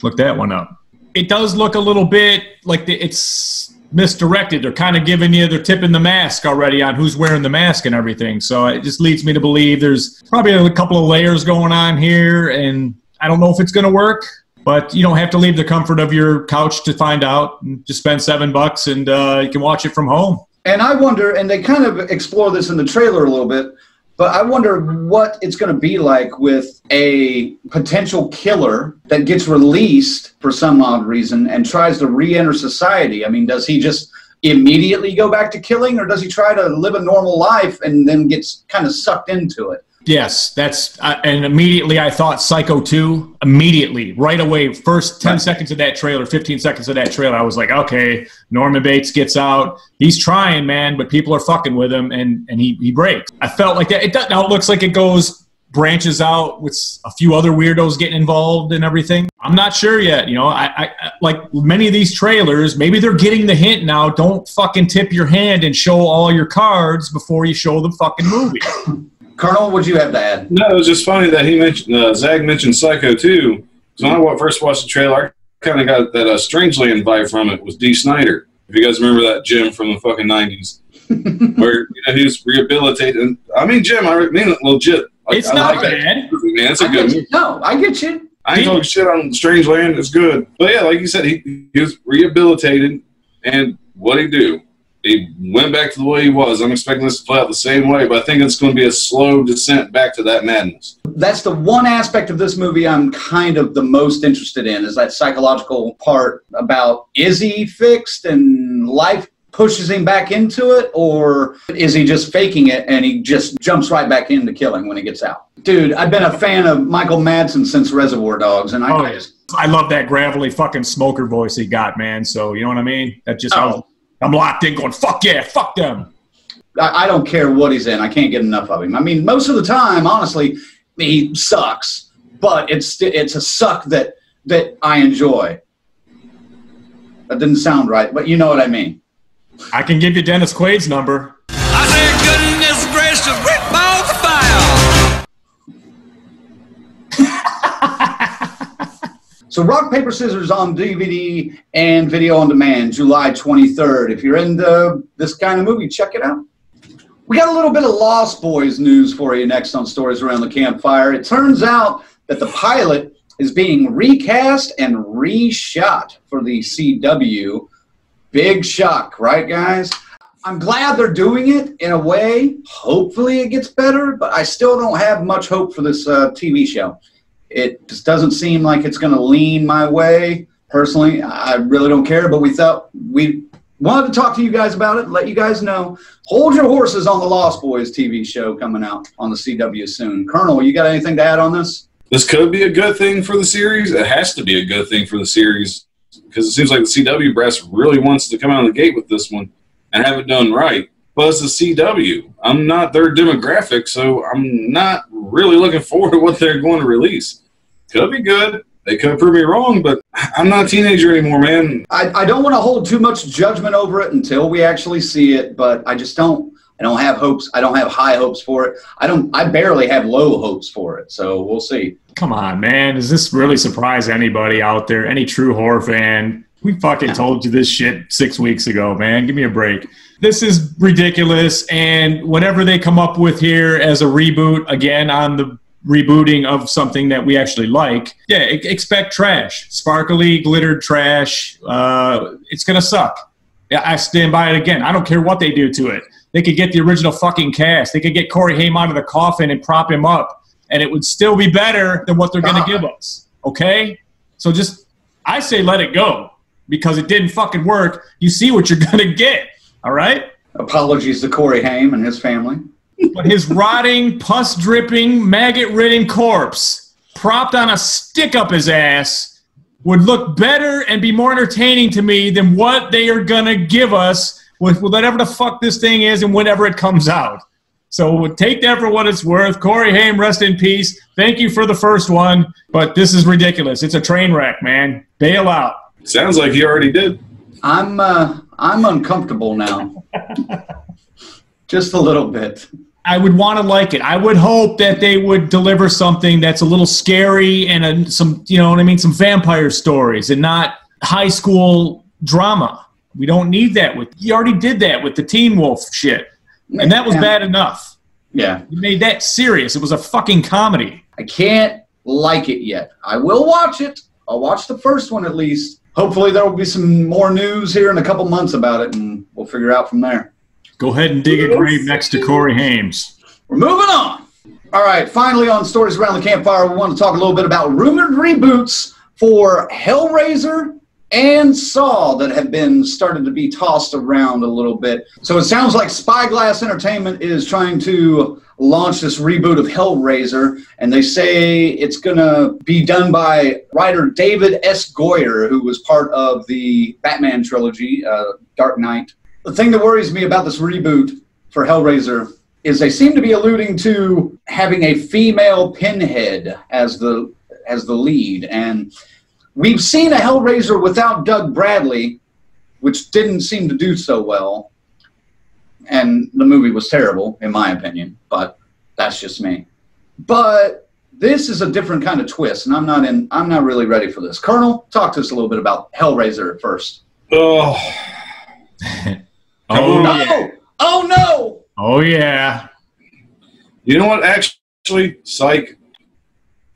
Look that one up. It does look a little bit like it's misdirected. They're kind of giving you, they're tipping the mask already on who's wearing the mask and everything. So it just leads me to believe there's probably a couple of layers going on here, and I don't know if it's going to work. But you don't have to leave the comfort of your couch to find out. Just spend $7 and you can watch it from home. And I wonder, and they kind of explore this in the trailer a little bit, but I wonder what it's going to be like with a potential killer that gets released for some odd reason and tries to re-enter society. I mean, does he just immediately go back to killing, or does he try to live a normal life and then gets kind of sucked into it? Yes, that's and immediately I thought Psycho 2. Immediately, right away, first 10 seconds of that trailer, 15 seconds of that trailer, I was like, okay, Norman Bates gets out. He's trying, man, but people are fucking with him, and he breaks. I felt like that. Now it looks like it branches out with a few other weirdos getting involved and everything. I'm not sure yet. You know, I like many of these trailers, maybe they're getting the hint now. Don't fucking tip your hand and show all your cards before you show the fucking movie. Colonel, what'd you have to add? No, it was just funny that he mentioned Zach mentioned Psycho 2. So when I first watched the trailer, I kind of got that Strangeland vibe from it. Was Dee Snider. If you guys remember that Jim from the fucking 90s, where he was rehabilitated. I mean, Jim, I mean it legit. It's not bad. Man, it's a good movie. No, I get you. I ain't talking shit on Strangeland. It's good. But yeah, like you said, he was rehabilitated, and what'd he do? He went back to the way he was. I'm expecting this to play out the same way, but I think it's going to be a slow descent back to that madness. That's the one aspect of this movie I'm kind of the most interested in, is that psychological part about, is he fixed and life pushes him back into it, or is he just faking it and he just jumps right back into killing when he gets out? Dude, I've been a fan of Michael Madsen since Reservoir Dogs, and I love that gravelly fucking smoker voice he got, man. So, you know what I mean? That's just how I'm locked in going, fuck yeah, fuck them. I don't care what he's in. I can't get enough of him. I mean, most of the time, honestly, he sucks. But it's a suck that I enjoy. That didn't sound right, but you know what I mean. I can give you Dennis Quaid's number. I said, goodness gracious, Rick balls of fire. So Rock, Paper, Scissors on DVD and video on demand, July 23rd. If you're into this kind of movie, check it out. We got a little bit of Lost Boys news for you next on Stories Around the Campfire. It turns out that the pilot is being recast and reshot for the CW. Big shock, right, guys? I'm glad they're doing it in a way. Hopefully it gets better, but I still don't have much hope for this TV show. It just doesn't seem like it's going to lean my way. Personally, I really don't care, but we thought we wanted to talk to you guys about it, let you guys know. Hold your horses on the Lost Boys TV show coming out on the CW soon. Colonel, you got anything to add on this? This could be a good thing for the series. It has to be a good thing for the series, because it seems like the CW brass really wants to come out of the gate with this one and have it done right. But it's the CW. I'm not their demographic, so I'm not really looking forward to what they're going to release. Could be good. They could prove me wrong, but I'm not a teenager anymore, man. I don't want to hold too much judgment over it until we actually see it, but I just don't. I don't have hopes. I don't have high hopes for it. I barely have low hopes for it, so we'll see. Come on, man. Does this really surprise anybody out there? Any true horror fan? We fucking told you this shit 6 weeks ago, man. Give me a break. This is ridiculous, and whatever they come up with here as a reboot, again, on the rebooting of something that we actually like, yeah, expect trash. Sparkly, glittered trash. It's going to suck. Yeah, I stand by it again. I don't care what they do to it. They could get the original fucking cast. They could get Corey Haim out of the coffin and prop him up, and it would still be better than what they're going to give us. Okay? So just, I say let it go, because it didn't fucking work. You see what you're going to get. All right? Apologies to Corey Haim and his family. But his rotting, pus-dripping, maggot-ridden corpse propped on a stick up his ass would look better and be more entertaining to me than what they are going to give us with whatever the fuck this thing is and whenever it comes out. So take that for what it's worth. Corey Haim, rest in peace. Thank you for the first one, but this is ridiculous. It's a train wreck, man. Bail out. Sounds like you already did. I'm uncomfortable now. Just a little bit. I would want to like it. I would hope that they would deliver something that's a little scary and some, you know what I mean, some vampire stories and not high school drama. We don't need that. You already did that with the Teen Wolf shit, and that was bad enough. Yeah. You made that serious. It was a fucking comedy. I can't like it yet. I will watch it. I'll watch the first one at least. Hopefully there will be some more news here in a couple months about it, and we'll figure out from there. Go ahead and dig a grave next to Corey Haim's. We're moving on. All right, finally on Stories Around the Campfire, we want to talk a little bit about rumored reboots for Hellraiser and Saw that have been started to be tossed around a little bit. So it sounds like Spyglass Entertainment is trying to launch this reboot of Hellraiser, and they say it's going to be done by writer David S. Goyer, who was part of the Batman trilogy, Dark Knight. The thing that worries me about this reboot for Hellraiser is they seem to be alluding to having a female Pinhead as the lead, and we've seen a Hellraiser without Doug Bradley, which didn't seem to do so well, and the movie was terrible, in my opinion, but that's just me. But this is a different kind of twist, and I'm not really ready for this. Colonel, talk to us a little bit about Hellraiser first. Oh. Oh, no! Yeah. Oh, no! Oh, yeah. You know what? Actually, psych.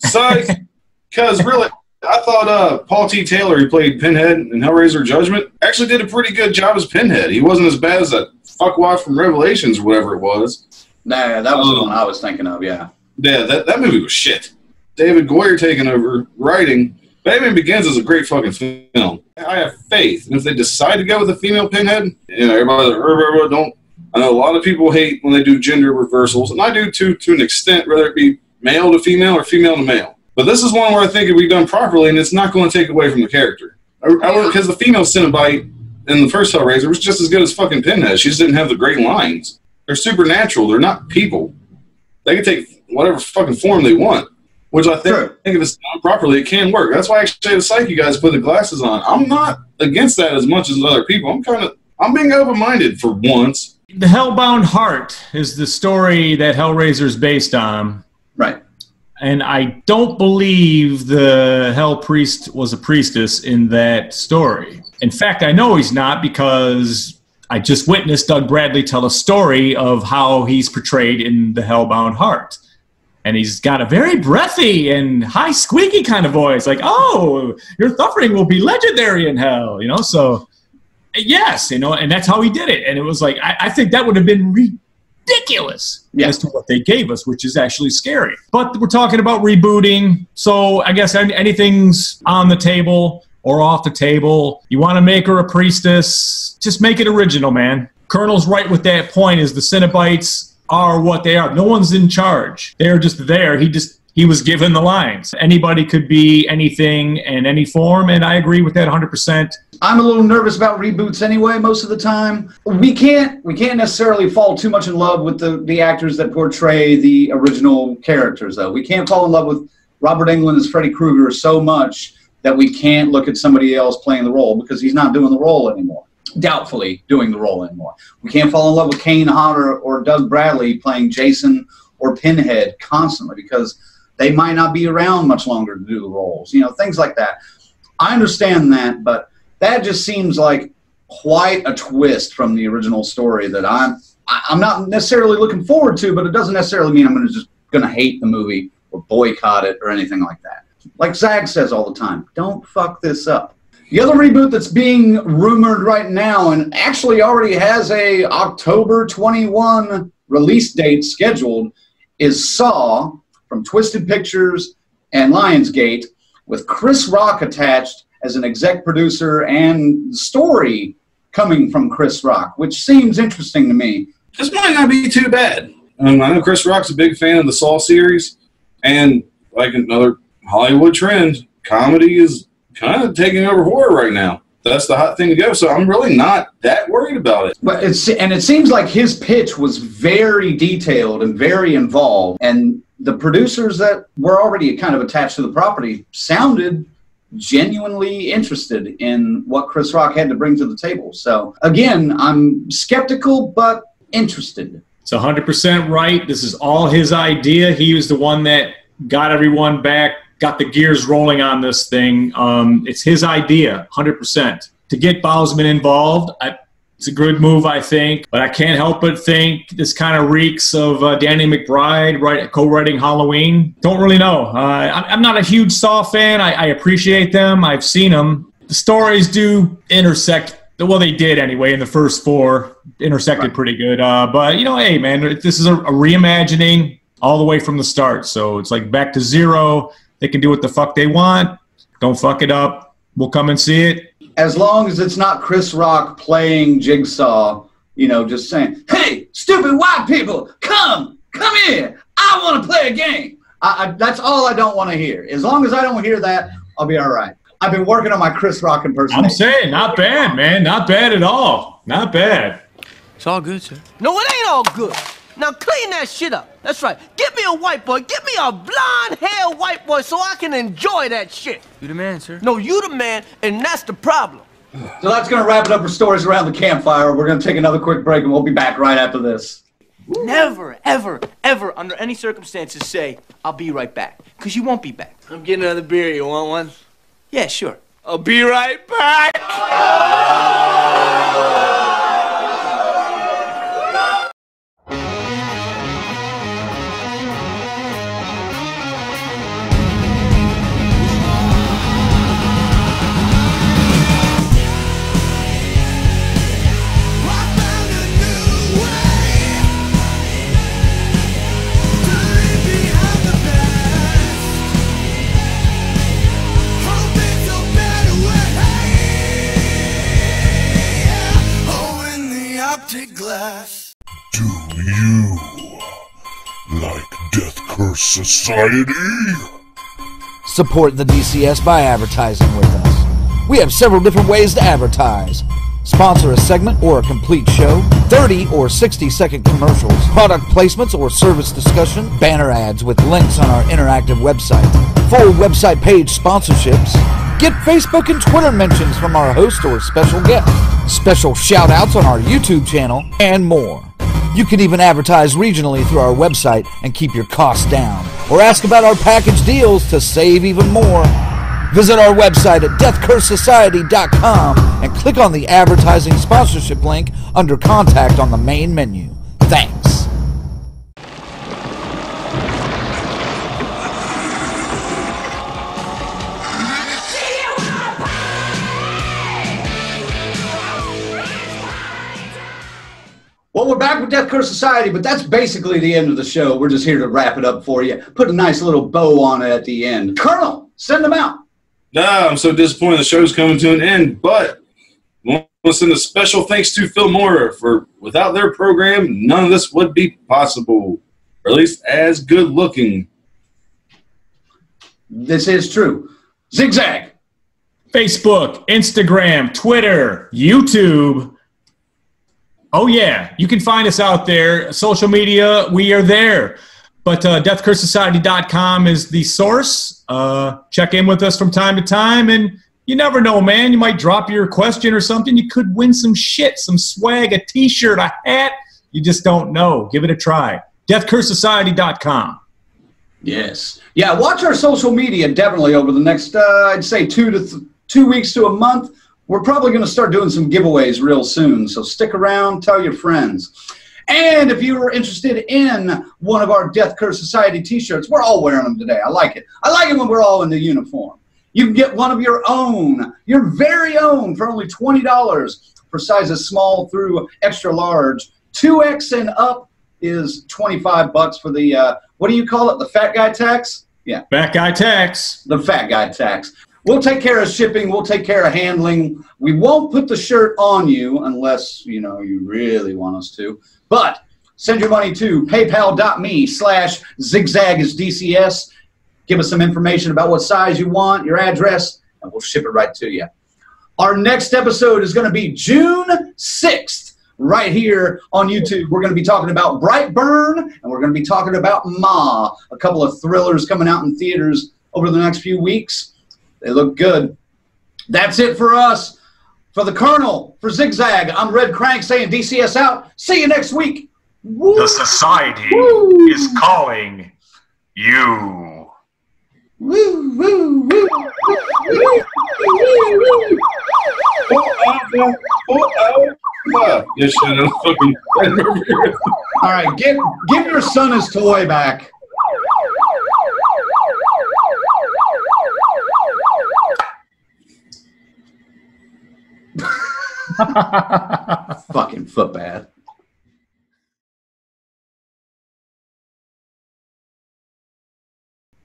Because really, I thought Paul T. Taylor, who played Pinhead in Hellraiser Judgment, actually did a pretty good job as Pinhead. He wasn't as bad as that fuckwad from Revelations or whatever it was. Nah, that was the one I was thinking of, yeah. Yeah, that movie was shit. David Goyer taking over writing. Batman Begins is a great fucking film. I have faith. And if they decide to go with a female Pinhead, you know, everybody don't. I know a lot of people hate when they do gender reversals, and I do too, to an extent, whether it be male to female or female to male. But this is one where I think it'll be done properly, and it's not going to take away from the character. Because the female Cenobite in the first Hellraiser was just as good as fucking Pinhead. She just didn't have the great lines. They're supernatural. They're not people. They can take whatever fucking form they want. Which I think if it's done properly, it can work. That's why I actually the psyche guys put the glasses on. I'm not against that as much as other people. I'm being open-minded for once. The Hellbound Heart is the story that Hellraiser is based on. Right. And I don't believe the Hell Priest was a priestess in that story. In fact, I know he's not because I just witnessed Doug Bradley tell a story of how he's portrayed in the Hellbound Heart. And he's got a very breathy and high squeaky kind of voice, like, oh, your suffering will be legendary in hell, you know? So, yes, you know, and that's how he did it. And it was like, I think that would have been ridiculous as to what they gave us, which is actually scary. But we're talking about rebooting, so I guess anything's on the table or off the table. You want to make her a priestess, just make it original, man. Colonel's right with that point, is the Cenobites are what they are. No one's in charge. They're just there. He was given the lines. Anybody could be anything in any form, and I agree with that 100%. I'm a little nervous about reboots anyway most of the time. We can't necessarily fall too much in love with the actors that portray the original characters, though. We can't fall in love with Robert Englund as Freddy Krueger so much that we can't look at somebody else playing the role because he's not doing the role anymore. Doubtfully doing the role anymore. We can't fall in love with Kane Hodder or Doug Bradley playing Jason or Pinhead constantly because they might not be around much longer to do the roles. You know, things like that. I understand that, but that just seems like quite a twist from the original story that I'm not necessarily looking forward to, but it doesn't necessarily mean I'm just going to hate the movie or boycott it or anything like that. Like Zag says all the time, don't fuck this up. The other reboot that's being rumored right now and actually already has a October 21 release date scheduled is Saw from Twisted Pictures and Lionsgate with Chris Rock attached as an exec producer and story coming from Chris Rock, which seems interesting to me. This might not be too bad. I know Chris Rock's a big fan of the Saw series, and like another Hollywood trend, comedy is kind of taking over horror right now. That's the hot thing to go, so I'm really not that worried about it. But it seems like his pitch was very detailed and very involved, and the producers that were already kind of attached to the property sounded genuinely interested in what Chris Rock had to bring to the table. So again, I'm skeptical but interested. It's 100% right. This is all his idea. He was the one that got everyone back, got the gears rolling on this thing. It's his idea, 100%. To get Bousman involved, it's a good move, I think. But I can't help but think this kind of reeks of Danny McBride co-writing Halloween. Don't really know. I'm not a huge Saw fan. I appreciate them. I've seen them. The stories do intersect. Well, they did anyway in the first 4. Intersected pretty good. But, you know, hey, man, this is a reimagining all the way from the start. So it's like back to zero. They can do what the fuck they want. Don't fuck it up. We'll come and see it. As long as it's not Chris Rock playing Jigsaw, you know, just saying, hey, stupid white people, come here. I want to play a game. That's all I don't want to hear. As long as I don't hear that, I'll be all right. I've been working on my Chris Rock impersonation. I'm saying, not bad, man. Not bad at all. Not bad. It's all good, sir. No, it ain't all good. Now clean that shit up. That's right. Get me a white boy. Get me a blonde-haired white boy so I can enjoy that shit. You the man, sir. No, you the man, and that's the problem. So that's going to wrap it up for Stories Around the Campfire. We're going to take another quick break, and we'll be back right after this. Never, ever, ever, under any circumstances, say, I'll be right back. Because you won't be back. I'm getting another beer. You want one? Yeah, sure. I'll be right back. Glass. Do you like Death Curse Society? Support the DCS by advertising with us. We have several different ways to advertise. Sponsor a segment or a complete show, 30 or 60-second commercials, product placements or service discussion, banner ads with links on our interactive website, full website page sponsorships, get Facebook and Twitter mentions from our host or special guest, special shout-outs on our YouTube channel, and more. You can even advertise regionally through our website and keep your costs down, or ask about our package deals to save even more. Visit our website at deathcursesociety.com and click on the advertising sponsorship link under Contact on the main menu. Thanks. Well, we're back with Death Curse Society, but that's basically the end of the show. We're just here to wrap it up for you. Put a nice little bow on it at the end. Colonel, send them out. No, I'm so disappointed the show's coming to an end, but I want to send a special thanks to Phil Moore for without their program, none of this would be possible, or at least as good looking. This is true. Zigzag. Facebook, Instagram, Twitter, YouTube. Oh, yeah. You can find us out there. Social media, we are there. But deathcursesociety.com is the source. Check in with us from time to time. And you never know, man. You might drop your question or something. You could win some shit, some swag, a T-shirt, a hat. You just don't know. Give it a try. deathcursesociety.com. Yes. Yeah, watch our social media definitely over the next, I'd say 2 weeks to a month. We're probably going to start doing some giveaways real soon, so stick around, tell your friends. And if you are interested in one of our Death Curse Society t-shirts, we're all wearing them today. I like it. I like it when we're all in the uniform. You can get one of your own, your very own, for only $20 for sizes small through extra large. 2X and up is $25 for the, what do you call it, the fat guy tax? Yeah. Fat guy tax. The fat guy tax. We'll take care of shipping. We'll take care of handling. We won't put the shirt on you unless, you know, you really want us to. But send your money to paypal.me/zigzagisDCS. Give us some information about what size you want, your address, and we'll ship it right to you. Our next episode is going to be June 6th, right here on YouTube. We're going to be talking about Brightburn, and we're going to be talking about Ma, a couple of thrillers coming out in theaters over the next few weeks. They look good. That's it for us. For the Colonel, for Zigzag, I'm Red Crank saying DCS out. See you next week. Woo! The society is calling you. Woo, woo, woo, Yes, fucking. All right, give your son his toy back. Fucking footbad.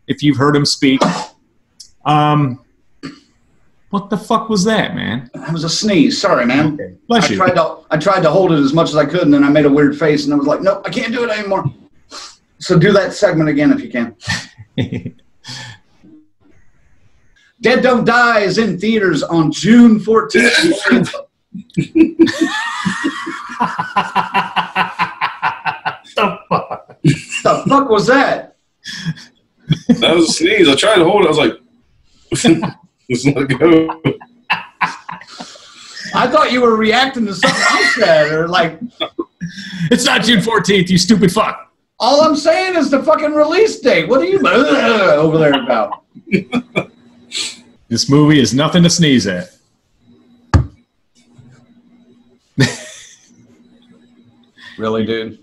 If you've heard him speak, what the fuck was that, man? That was a sneeze. Sorry, man. Okay. Bless you. I tried to hold it as much as I could, and then I made a weird face, and I was like, nope, I can't do it anymore. So do that segment again if you can. Dead Don't Die is in theaters on June 14th. The fuck was that? That was a sneeze. I tried to hold it. I was like, just let go. I thought you were reacting to something I said, or like. It's not June 14th, you stupid fuck. All I'm saying is the fucking release date. What are you over there about? This movie is nothing to sneeze at. Really, dude?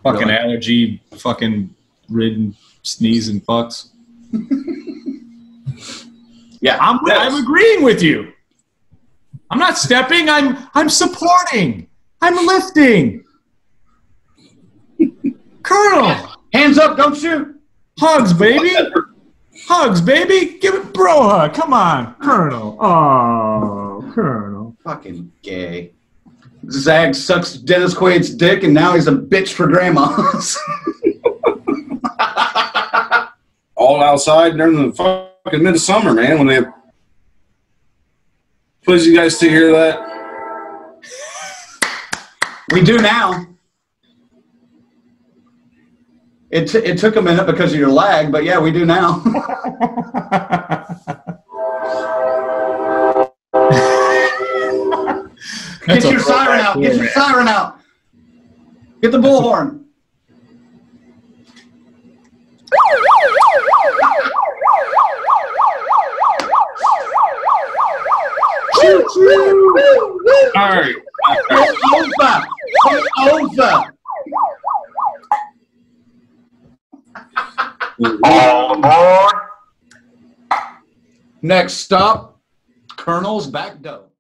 Fucking Really? allergy, fucking ridden, sneezing fucks. Yeah, I'm agreeing with you. I'm not stepping. I'm supporting. I'm lifting. Colonel, hands up! Don't shoot. Hugs, baby. Hugs, baby. Give it, bro, a hug. Come on, Colonel. Oh, Colonel. Fucking gay. Zag sucks Dennis Quaid's dick, and now he's a bitch for grandmas. All outside during the fucking Midsommar, man. When they please, you guys to hear that. We do now. It took a minute because of your lag, but yeah, we do now. Get your siren out. Get your siren out. Get the bullhorn. All right. Over. All aboard. Next stop, Colonel's back door.